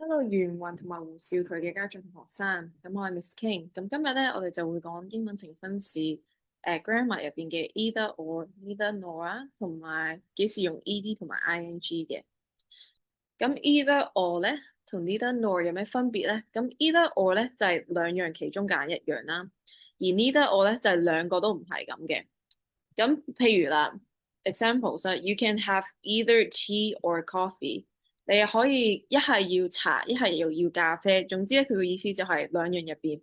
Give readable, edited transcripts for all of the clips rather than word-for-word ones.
Hello，袁雲同埋胡少佢嘅家長同學生，咁我係 Miss King，咁今日咧我哋就會講英文呈分試grammar 入邊嘅 either or、neither nor 啊，同埋幾時用 ed 同埋 ing 嘅。咁 either or 咧同 neither nor 有咩分別咧？咁 either or 咧就係兩樣其中揀一樣啦，而 neither or 咧就係兩個都唔係咁嘅。咁譬如啦，examples，you can have either tea or coffee。你可以一係要茶，一係又要咖啡。總之咧，佢嘅意思就係兩樣入邊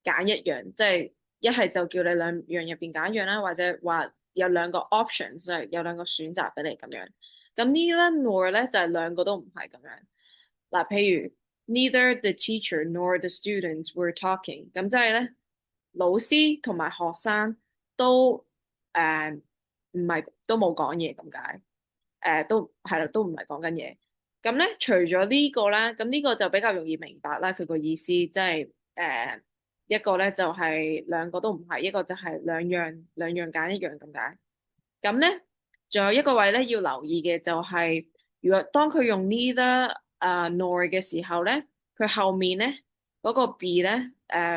揀一樣，即係一係就叫你兩樣入邊揀一樣啦，或者話有兩個 options，就係有兩個選擇俾你咁樣。咁呢咧 nor 咧就係兩個都唔係咁樣。嗱，譬如 neither the teacher nor the students were talking，咁即係咧老師同埋學生都唔係都冇講嘢咁解。都係啦，都唔係講緊嘢。咁咧，除咗呢個啦，咁呢個就比較容易明白啦。佢個意思即係一個咧就係兩個都唔係，一個就係兩樣揀一樣咁解。咁咧，仲有一個位咧要留意嘅就係，如果當佢用 neither nor 嘅時候咧，佢後面咧嗰個 be 咧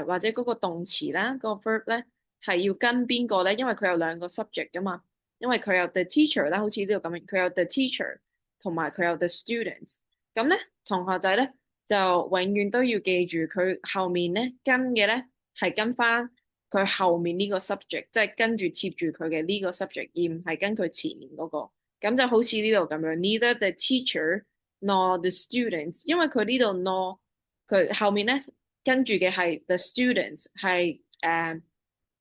或者嗰個動詞啦，嗰個 verb 咧係要跟邊個咧？因為佢有兩個 subject 噶嘛。因為佢有 the teacher 啦，好似呢度咁樣，佢有 the teacher 同埋佢有 the students。咁咧，同學仔咧就永遠都要記住佢後面咧跟嘅咧係跟翻佢後面呢個 subject，即係跟住貼住佢嘅呢個 subject，而唔係跟佢前面嗰個。咁就好似呢度咁樣，neither the teacher nor the students，因為佢呢度 nor 佢後面咧跟住嘅係 the students 係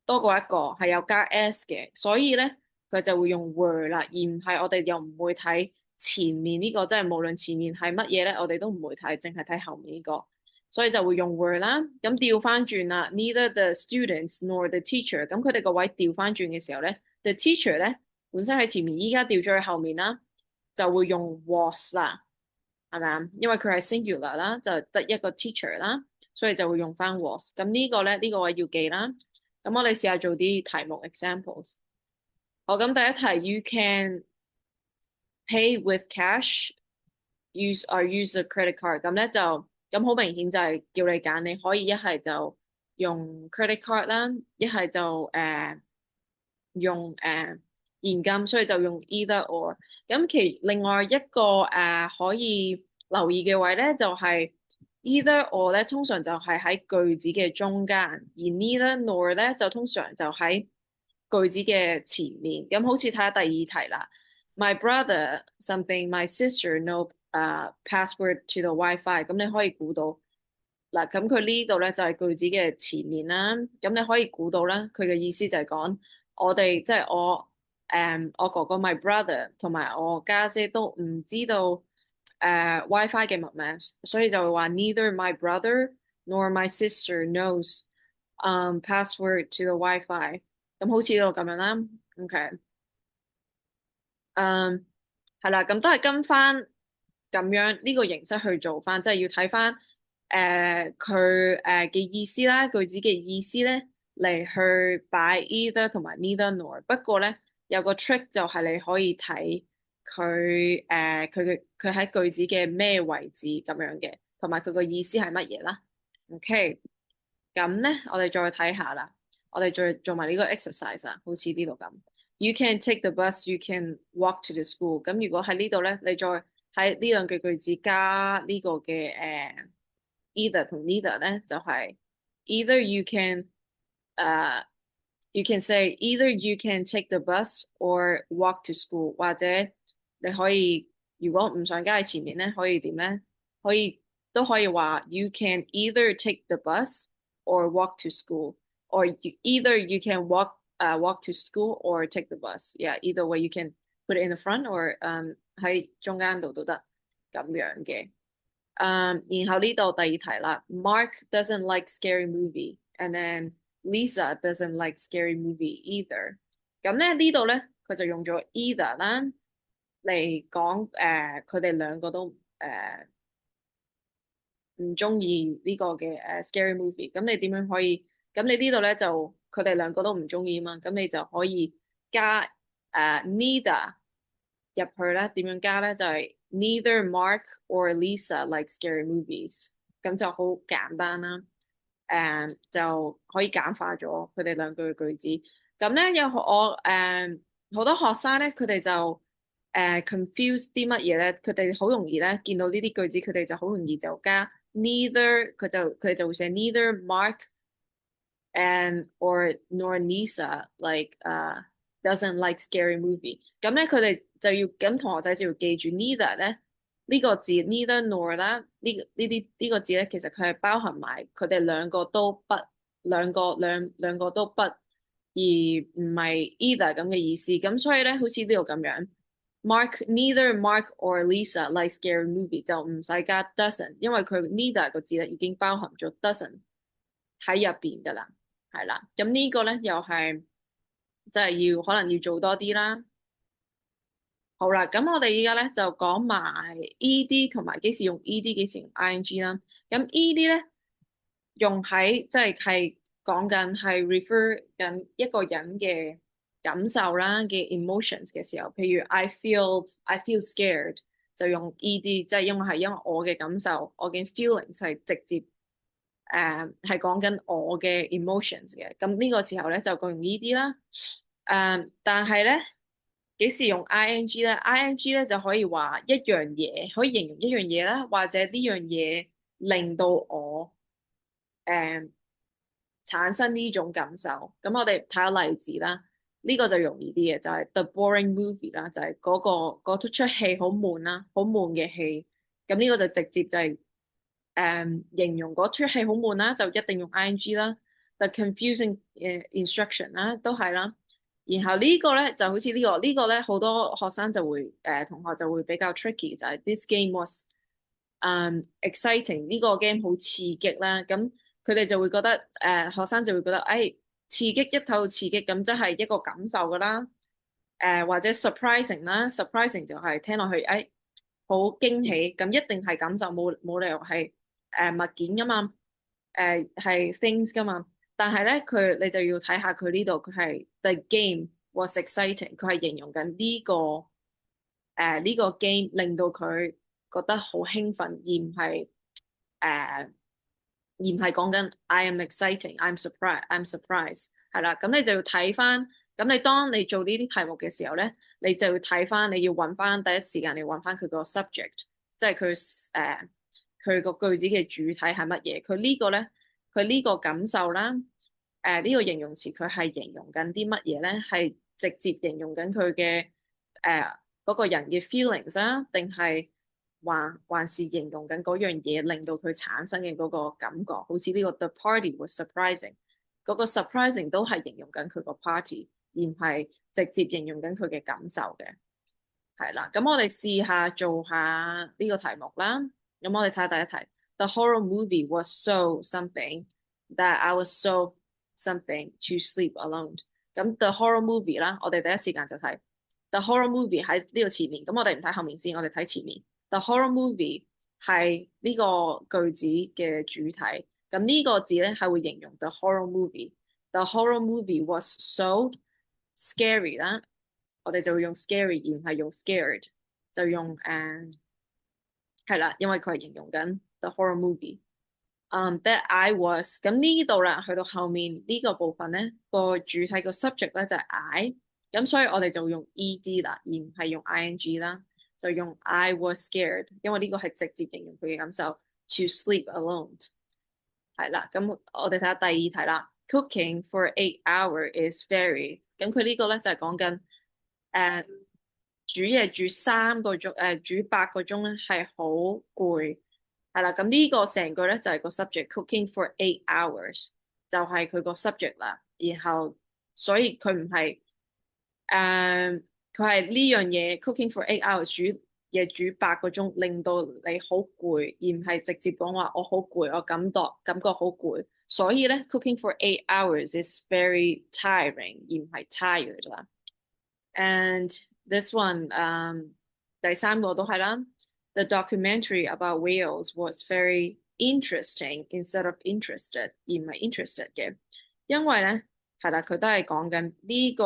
多過一個係有加 s 嘅，所以咧。佢就會用 were 啦，而唔係我哋又唔會睇前面呢個，即係無論前面係乜嘢咧，我哋都唔會睇，淨係睇後面呢個，所以就會用 were 啦。咁調翻轉啦，neither the students nor the teacher，咁佢哋個位調翻轉嘅時候咧，the teacher 咧本身喺前面，依家調咗去後面啦，就會用 was 啦，係咪啊？因為佢係 singular 啦，就得一個 teacher 啦，所以就會用翻 was。咁呢個咧呢個位要記啦。咁我哋試下做啲題目 examples。好，咁第一題，you can pay with cash, use or use a credit card。咁咧就咁好明顯就係叫你揀，你可以一係就用 credit card 啦，一係就用現金，所以就用 either or。咁另外一個可以留意嘅位咧，就係 either or 咧，通常就係喺句子嘅中間，而 neither nor 咧就通常就喺句子嘅前面。咁好似睇下第二題啦。My brother something, my sister no password to the WiFi。咁你可以估到嗱，咁佢呢度咧就係句子嘅前面啦。咁你可以估到啦，佢嘅意思就係講。我哋即係我哥哥 my brother 同埋我家姐都唔知道WiFi 嘅密碼，所以就會話 neither my brother nor my sister knows password to the WiFi。咁好似呢度咁樣啦，OK，係啦，咁都係跟翻咁樣呢個形式去做翻，即係要睇翻佢嘅意思啦，句子嘅意思咧嚟去擺 either 同埋 neither nor。不過咧有個 trick 就係你可以睇佢喺句子嘅咩位置咁樣嘅，同埋佢個意思係乜嘢啦。OK，咁咧我哋再睇下啦，我哋再做埋呢個 exercise 啊，好似呢度咁。You can take the bus, you can walk to the school。咁如果喺呢度咧，你再喺呢兩句句子加呢個嘅either 同 neither 咧，就係 either you can 誒、you can say either you can take the bus or walk to school，或者你可以如果唔想加喺前面咧，可以點咧？可以都可以話 you can either take the bus or walk to school。or either you can walk to school or take the bus. Yeah, either way you can put it in the front or 喺中間度都得咁樣嘅。然後呢度第二題啦，Mark doesn't like scary movie，and then Lisa doesn't like scary movie either。咁咧呢度咧佢就用咗 either 啦嚟講佢哋兩個都唔中意呢個嘅scary movie。咁你點樣可以？咁你呢度咧就佢哋兩個都唔中意嘛，咁你就可以加neither 入去啦。點樣加咧？就係 neither Mark or Lisa like scary movies，咁就好簡單啦。就可以簡化咗佢哋兩句嘅句子。咁咧有好多學生咧，佢哋就confuse 啲乜嘢咧？佢哋好容易咧見到呢啲句子，佢哋就好容易就加 neither，佢哋就會寫 neither Mark and or nor Lisa like doesn't like scary movie。咁咧佢哋就要咁同學仔就要記住 neither 咧呢個字 neither nor 啦，呢個字咧其實佢係包含埋佢哋兩個都不兩個都不，而唔係 either 咁嘅意思。咁所以咧好似呢度咁樣neither Mark or Lisa like scary movie 就唔使加 doesn't，因為佢 neither 個字咧已經包含咗 doesn't 喺入邊噶啦。係啦，咁呢個咧又係即係可能要做多啲啦。好啦，咁我哋依家咧就講埋 ED 同埋幾時用 ED，幾時用 ING 啦。咁 ED 咧用喺即係講緊係 refer 緊一個人嘅感受啦嘅 emotions 嘅時候，譬如 I feel scared 就用 ED，即係因為我嘅感受，我嘅 feelings 係直接係講緊我嘅 emotions 嘅。咁呢個時候咧就講用 ED 啦。但係咧幾時用 ING 咧？ING 咧就可以話一樣嘢，可以形容一樣嘢啦，或者呢樣嘢令到我誒產生呢種感受。咁我哋睇下例子啦。呢個就容易啲嘅，就係 The Boring Movie 啦，就係嗰出戲好悶啦，好悶嘅戲。咁呢個就直接就係形容嗰出戲好悶啦，就一定用 ING 啦。The confusing instruction 啦，都係啦。然後呢個咧就好似呢個咧，好多學生就會同學就會比較 tricky，就係 This game was exciting，呢個 game 好刺激啦。咁佢哋就會覺得學生就會覺得刺激一頭刺激，咁即係一個感受噶啦。或者 surprising 啦，surprising 就係聽落去好驚喜，咁一定係感受，冇理由係物件噶嘛，係 things 噶嘛。但係咧你就要睇下佢呢度，佢係 the game was exciting，佢係形容緊呢個 game 令到佢覺得好興奮，而唔係講緊 I am exciting，I'm surprised，I'm surprised 係啦。咁你就要睇翻，咁你當你做呢啲題目嘅時候咧，你就要睇翻，你要揾翻第一時間你要揾翻佢個 subject，即係佢個句子嘅主體係乜嘢？佢呢個咧，佢呢個感受啦，呢個形容詞佢係形容緊啲乜嘢咧？係直接形容緊佢嘅嗰個人嘅 feelings 啊，定係還是形容緊嗰樣嘢令到佢產生嘅嗰個感覺？好似呢個 The party was surprising，嗰個 surprising 都係形容緊佢個 party，而唔係直接形容緊佢嘅感受嘅。係啦，咁我哋試下做下呢個題目啦。咁我哋睇下第一題。The horror movie was so something that I was so something to sleep alone。咁 the horror movie 啦，我哋第一時間就睇 the horror movie 喺呢個前面。咁我哋唔睇後面先，我哋睇前面。The horror movie 係呢個句子嘅主體。咁呢個字咧係會形容 the horror movie。The horror movie was so scary 啦。我哋就會用 scary 而唔係用 scared，就用係啦，因為佢係形容緊 the horror movie。That I was 咁呢度啦，去到後面呢個部分咧，個主體個 subject 咧就係 I，咁所以我哋就會用 ed 啦，而唔係用 ing 啦，就用 I was scared，因為呢個係直接形容佢嘅感受。To sleep alone 係啦，咁我哋睇下第二題啦。Cooking for 8 hours is very，咁佢呢個咧就係講緊。誒煮嘢煮3個鐘，煮8個鐘咧係好攰，係啦。咁呢個成句咧就係個 subject cooking for 8 hours，就係佢個 subject 啦。然後所以佢唔係佢係呢樣嘢 cooking for 8 hours 煮嘢煮8個鐘，令到你好攰，而唔係直接講話我好攰，我感覺好攰。所以咧 cooking for 8 hours is very tiring，而唔係 tired 啦。And this one，第三個都係啦。The documentary about whales was very interesting instead of interested，而唔係 interested 嘅，因為咧係啦，佢都係講緊呢個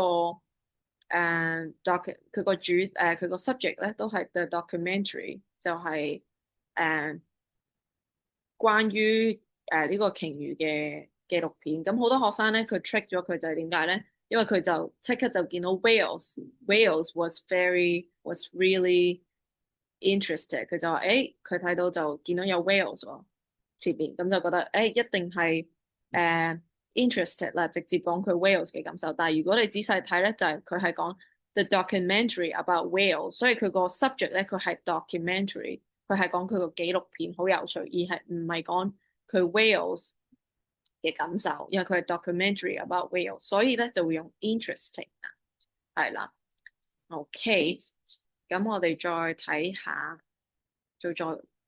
佢個佢個 subject 咧都係 the documentary，就係、誒、關於呢個鯨魚嘅紀錄片。咁好多學生咧，佢 trick 咗佢就係點解咧？因為佢就即刻就見到 whales was really interested。佢就話誒，佢睇到就見到有 whales 喎前邊，咁就覺得誒一定係interested 啦，直接講佢 whales 嘅感受。但係如果你仔細睇咧，就係佢係講 the documentary about whales，所以佢個 subject 咧佢係 documentary，佢係講佢個紀錄片好有趣，而係唔係講佢 whales 嘅感受，因為佢係 documentary about whales，所以咧就會用 interesting 啊，係啦。OK，咁我哋再睇下，再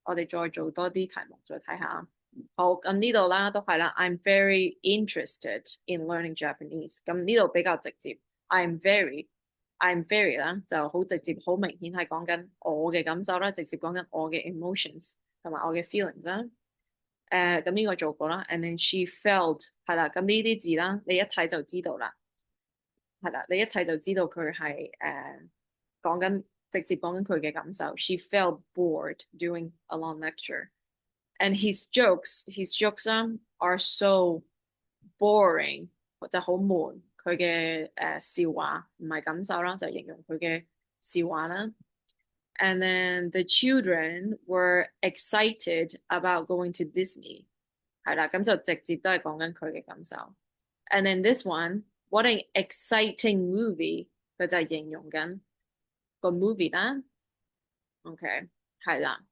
我哋再做多啲題目，再睇下。好，咁呢度啦，都係啦。I'm very interested in learning Japanese。咁呢度比較直接，I'm very 啦，就好直接，好明顯係講緊我嘅感受啦，直接講緊我嘅 emotions 同埋我嘅 feelings 啦。咁呢個做過啦。And then she felt 係啦，咁呢啲字啦，你一睇就知道啦。係啦，你一睇就知道佢係講緊直接講緊佢嘅感受。She felt bored doing a long lecture, and his jokes are so boring，就好悶。佢嘅笑話唔係感受啦，就形容佢嘅笑話啦。And then the children were excited about going to Disney。係啦，咁就直接都係講緊佢嘅感受。And then this one，what an exciting movie，佢就係形容緊個 movie 啦。OK，係啦。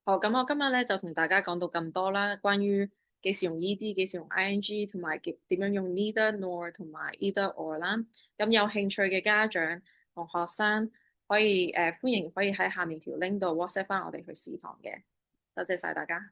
好，咁我今日咧就同大家講到咁多啦，關於幾時用 ED，幾時用 ING，同埋點樣用 neither nor 同埋 either or 啦。咁有興趣嘅家長同學生可以歡迎可以喺下面條 link 度 WhatsApp 翻我哋去試堂嘅。多謝晒大家。